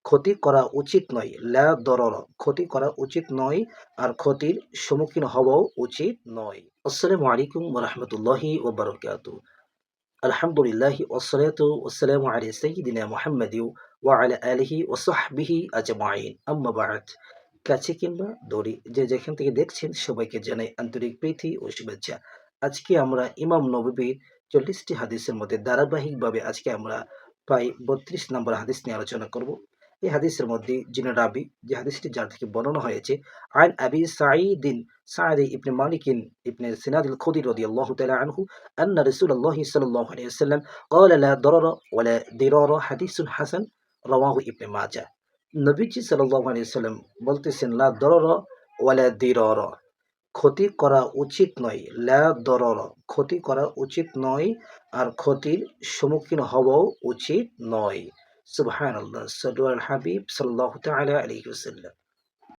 ক্ষতি করা উচিত নয়, লা দরর ক্ষতি করা উচিত নয়, আর ক্ষতির সম্মুখীন হওয়াও উচিত নয়। আসসালামু আলাইকুম ওয়া রাহমাতুল্লাহি ওয়া বারাকাতুহু। আলহামদুলিল্লাহি ওয়াসসালাতু ওয়াসসালামু আলা সাইয়্যিদিনা মুহাম্মাদি ওয়া আলা আলিহি ওয়া সাহবিহি আজমাইন। আম্মা বা'দ। কাছে কিংবা দূরে যে যেখান থেকে দেখছেন সবাইকে জানাই আন্তরিক প্রীতি ও শুভেচ্ছা। আজকে আমরা ইমাম নববীর ৪০টি হাদিসের মধ্যে ধারাবাহিকভাবে আজকে আমরা প্রায় ৩২ নম্বর হাদিস নিয়ে আলোচনা করব। এই হাদিসের মধ্যে যিনি রাবী, যে হাদিসটি যার থেকে বর্ণনা হয়েছে, আন আবি সাঈদিন সা'দ ইবনে মালিকিন ইবনে সিনাদ আল-খুদরি রাদিয়াল্লাহু তাআলা আনহু আন্না রাসূলুল্লাহি সাল্লাল্লাহু আলাইহি ওয়াসাল্লাম قال لا ضرر ولا ضرار حديث حسن রাওয়াহু ইবনে মাজাহ। নবীজি সাল্লাল্লাহু আলাইহি ওয়াসাল্লাম বলতেছেন, লা দরর ওয়ালা দিরর ক্ষতি করা উচিত নয়, লা দরর ক্ষতি করা উচিত নয়, আর ক্ষতির সম্মুখীন হওয়াও উচিত নয়। সুবহানাল্লাহ। সাল্লু আলাল হাবিব সাল্লাল্লাহু তাআলা আলাইহি ওয়াসাল্লাম।